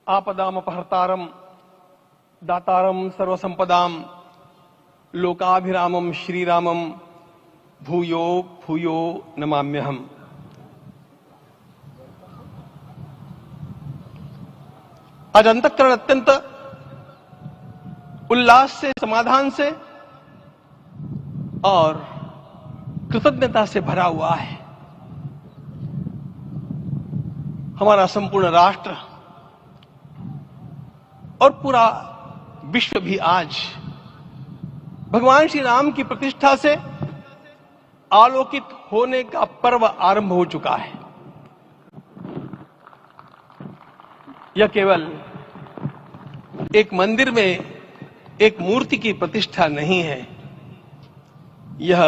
आपदामपहर्तारम दातारम सर्वसंपदाम लोकाभिरामम श्रीरामम भूयो भूयो नमाम्यहम्। आज अंतःकरण अत्यंत उल्लास से, समाधान से और कृतज्ञता से भरा हुआ है। हमारा संपूर्ण राष्ट्र और पूरा विश्व भी आज भगवान श्री राम की प्रतिष्ठा से आलोकित होने का पर्व आरंभ हो चुका है। यह केवल एक मंदिर में एक मूर्ति की प्रतिष्ठा नहीं है, यह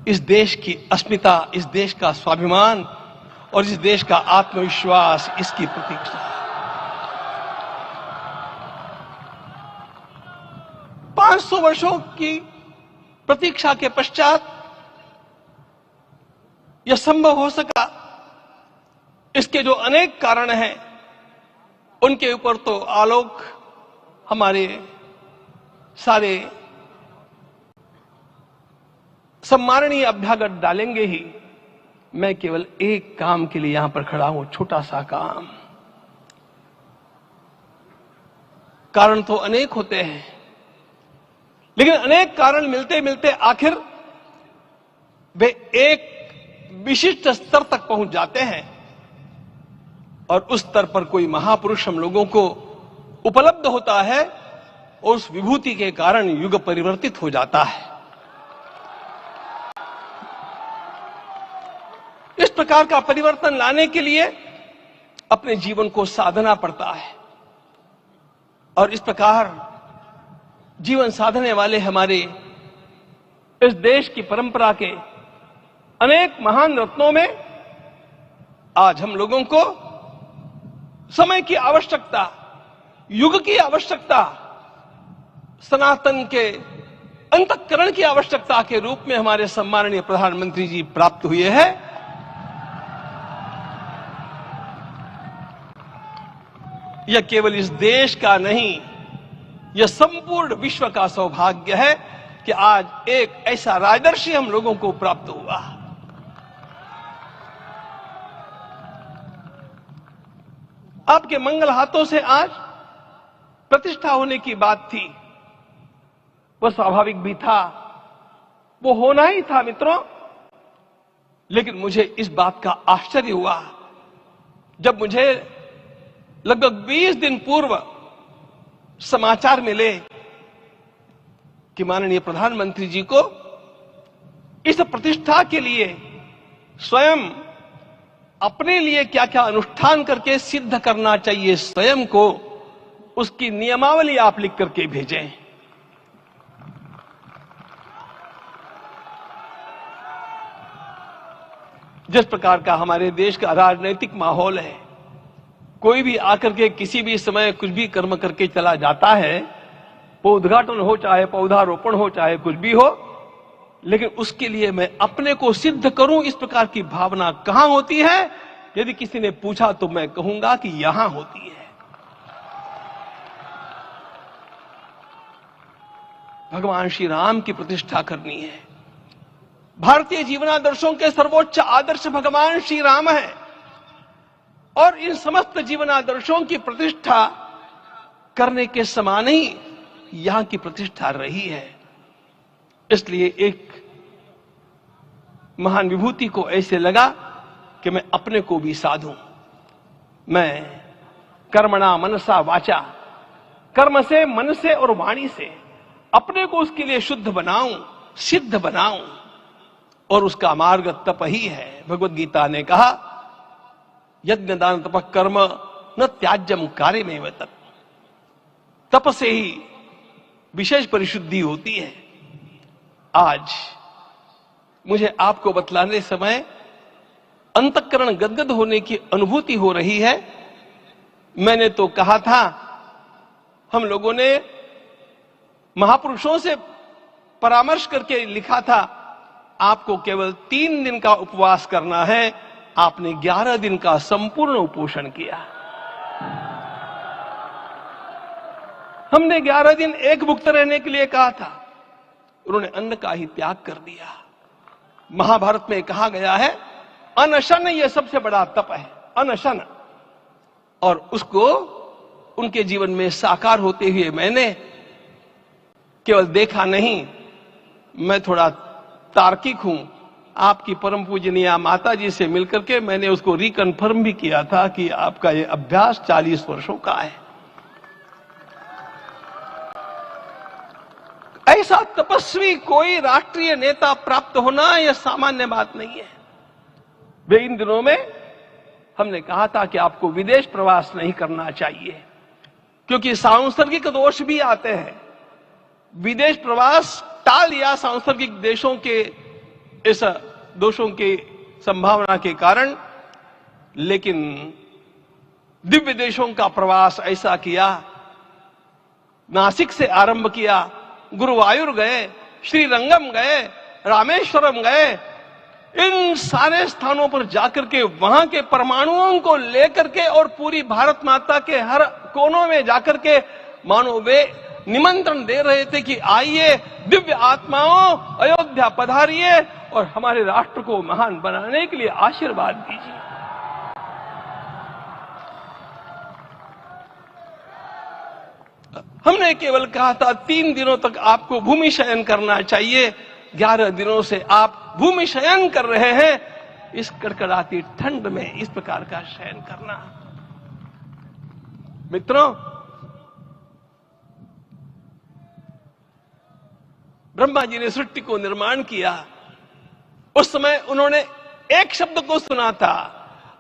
इस देश की अस्मिता, इस देश का स्वाभिमान और इस देश का आत्मविश्वास, इसकी प्रतीक्षा है। 500 वर्षों की प्रतीक्षा के पश्चात यह संभव हो सका। इसके जो अनेक कारण हैं, उनके ऊपर तो आलोक हमारे सारे सम्माननीय अभ्यागत डालेंगे ही। मैं केवल एक काम के लिए यहां पर खड़ा हूं, छोटा सा काम। कारण तो अनेक होते हैं, लेकिन अनेक कारण मिलते मिलते आखिर वे एक विशिष्ट स्तर तक पहुंच जाते हैं और उस स्तर पर कोई महापुरुष हम लोगों को उपलब्ध होता है और उस विभूति के कारण युग परिवर्तित हो जाता है। इस प्रकार का परिवर्तन लाने के लिए अपने जीवन को साधना पड़ता है और इस प्रकार जीवन साधने वाले हमारे इस देश की परंपरा के अनेक महान रत्नों में आज हम लोगों को समय की आवश्यकता, युग की आवश्यकता, सनातन के अंतःकरण की आवश्यकता के रूप में हमारे सम्माननीय प्रधानमंत्री जी प्राप्त हुए हैं। यह केवल इस देश का नहीं, यह संपूर्ण विश्व का सौभाग्य है कि आज एक ऐसा राजदर्शी हम लोगों को प्राप्त हुआ। आपके मंगल हाथों से आज प्रतिष्ठा होने की बात थी, वह स्वाभाविक भी था, वो होना ही था मित्रों। लेकिन मुझे इस बात का आश्चर्य हुआ जब मुझे लगभग 20 दिन पूर्व समाचार मिले कि माननीय प्रधानमंत्री जी को इस प्रतिष्ठा के लिए स्वयं अपने लिए क्या क्या अनुष्ठान करके सिद्ध करना चाहिए, स्वयं को उसकी नियमावली आप लिख करके भेजें। जिस प्रकार का हमारे देश का राजनीतिक माहौल है, कोई भी आकर के किसी भी समय कुछ भी कर्म करके चला जाता है, वो उद्घाटन हो चाहे पौधारोपण हो चाहे कुछ भी हो, लेकिन उसके लिए मैं अपने को सिद्ध करूं, इस प्रकार की भावना कहां होती है? यदि किसी ने पूछा तो मैं कहूंगा कि यहां होती है। भगवान श्री राम की प्रतिष्ठा करनी है। भारतीय जीवनादर्शों के सर्वोच्च आदर्श भगवान श्री राम है और इन समस्त जीवनादर्शों की प्रतिष्ठा करने के समान ही यहां की प्रतिष्ठा रही है। इसलिए एक महान विभूति को ऐसे लगा कि मैं अपने को भी साधूं। मैं कर्मणा मनसा वाचा, कर्म से, मन से और वाणी से अपने को उसके लिए शुद्ध बनाऊं, सिद्ध बनाऊं, और उसका मार्ग तप ही है। भगवत गीता ने कहा, यज्ञ दान तप कर्म न त्याज्यम कार्यमेव तत्। तप से ही विशेष परिशुद्धि होती है। आज मुझे आपको बतलाने समय अंतःकरण गदगद होने की अनुभूति हो रही है। मैंने तो कहा था, हम लोगों ने महापुरुषों से परामर्श करके लिखा था, आपको केवल 3 दिन का उपवास करना है, आपने 11 दिन का संपूर्ण उपोषण किया। हमने 11 दिन एक भुक्त रहने के लिए कहा था, उन्होंने अन्न का ही त्याग कर दिया। महाभारत में कहा गया है अनशन यह सबसे बड़ा तप है, अनशन। और उसको उनके जीवन में साकार होते हुए मैंने केवल देखा नहीं, मैं थोड़ा तार्किक हूं। आपकी परम पूजनीय माता जी से मिलकर के मैंने उसको रिकन्फर्म भी किया था कि आपका यह अभ्यास 40 वर्षों का है। ऐसा तपस्वी कोई राष्ट्रीय नेता प्राप्त होना यह सामान्य बात नहीं है। वे इन दिनों में हमने कहा था कि आपको विदेश प्रवास नहीं करना चाहिए, क्योंकि सांसर्गिक दोष भी आते हैं। विदेश प्रवास टाल दिया सांसर्गिक देशों के इस दोषों की संभावना के कारण, लेकिन दिव्य देशों का प्रवास ऐसा किया। नासिक से आरंभ किया, गुरुवायूर गए, श्रीरंगम गए, रामेश्वरम गए। इन सारे स्थानों पर जाकर के वहां के परमाणुओं को लेकर के और पूरी भारत माता के हर कोनों में जाकर के मानो वे निमंत्रण दे रहे थे कि आइए दिव्य आत्माओं, अयोध्या पधारिए और हमारे राष्ट्र को महान बनाने के लिए आशीर्वाद दीजिए। हमने केवल कहा था 3 दिनों तक आपको भूमि शयन करना चाहिए। 11 दिनों से आप भूमि शयन कर रहे हैं। इस कड़कड़ाती ठंड में इस प्रकार का शयन करना, मित्रों, ब्रह्मा जी ने सृष्टि को निर्माण किया। उस समय उन्होंने एक शब्द को सुना था।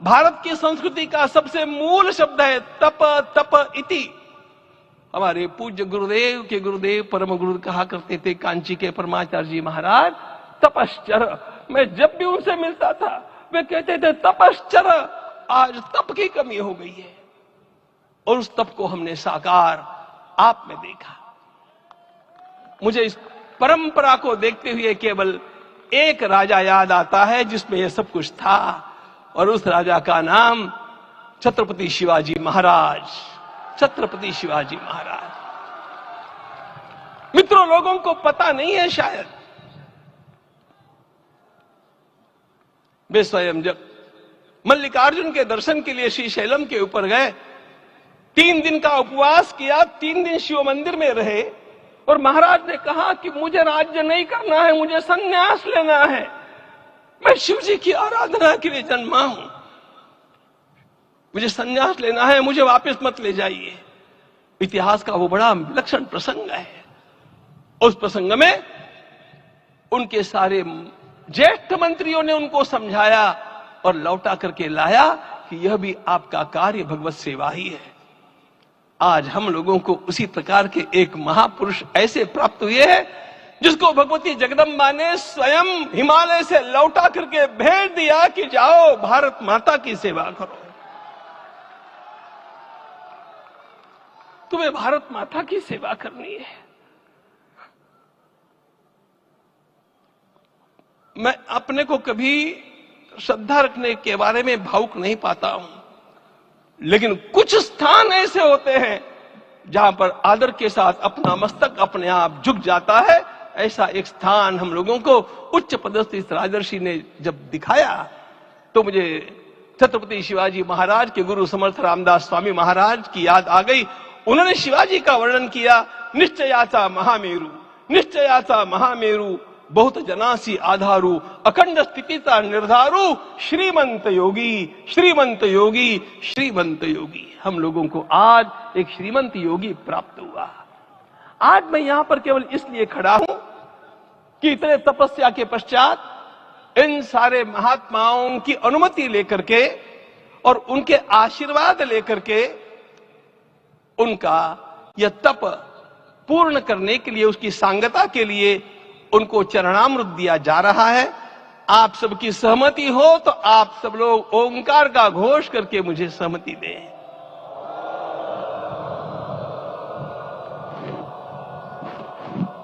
भारत की संस्कृति का सबसे मूल शब्द है तप, तप इति। हमारे पूज्य गुरुदेव के गुरुदेव परम गुरु कहा करते थे, कांची के परमाचार्य जी महाराज, तपश्चर। मैं जब भी उनसे मिलता था वे कहते थे तपश्चर। आज तप की कमी हो गई है और उस तप को हमने साकार आप में देखा। मुझे इस परंपरा को देखते हुए केवल एक राजा याद आता है जिसमें यह सब कुछ था, और उस राजा का नाम छत्रपति शिवाजी महाराज। छत्रपति शिवाजी महाराज। मित्रों, लोगों को पता नहीं है शायद, वे स्वयं जब मल्लिकार्जुन के दर्शन के लिए श्रीशैलम के ऊपर गए, 3 दिन का उपवास किया, 3 दिन शिव मंदिर में रहे, और महाराज ने कहा कि मुझे राज्य नहीं करना है, मुझे संन्यास लेना है, मैं शिव जी की आराधना के लिए जन्मा हूं, मुझे संन्यास लेना है, मुझे वापस मत ले जाइए। इतिहास का वो बड़ा विलक्षण प्रसंग है। उस प्रसंग में उनके सारे ज्येष्ठ मंत्रियों ने उनको समझाया और लौटा करके लाया कि यह भी आपका कार्य भगवत सेवा ही है। आज हम लोगों को उसी प्रकार के एक महापुरुष ऐसे प्राप्त हुए हैं जिसको भगवती जगदम्बा ने स्वयं हिमालय से लौटा करके भेज दिया कि जाओ भारत माता की सेवा करो। तुम्हें भारत माता की सेवा करनी है। मैं अपने को कभी श्रद्धा रखने के बारे में भावुक नहीं पाता हूं, लेकिन कुछ स्थान ऐसे होते हैं जहां पर आदर के साथ अपना मस्तक अपने आप झुक जाता है। ऐसा एक स्थान हम लोगों को उच्च पदस्थ इस राजर्षि ने जब दिखाया तो मुझे छत्रपति शिवाजी महाराज के गुरु समर्थ रामदास स्वामी महाराज की याद आ गई। उन्होंने शिवाजी का वर्णन किया, निश्चयाचा महामेरु, निश्चयाचा महामेरु, बहुत जनासी आधारू, अखंड स्थितिता निर्धारू, श्रीमंत योगी, श्रीमंत योगी, श्रीमंत योगी। हम लोगों को आज एक श्रीमंत योगी प्राप्त हुआ। आज मैं यहां पर केवल इसलिए खड़ा हूं कि इतने तपस्या के पश्चात इन सारे महात्माओं की अनुमति लेकर के और उनके आशीर्वाद लेकर के उनका यह तप पूर्ण करने के लिए, उसकी सांगता के लिए उनको चरणामृत दिया जा रहा है। आप सबकी सहमति हो तो आप सब लोग ओंकार का घोष करके मुझे सहमति दें।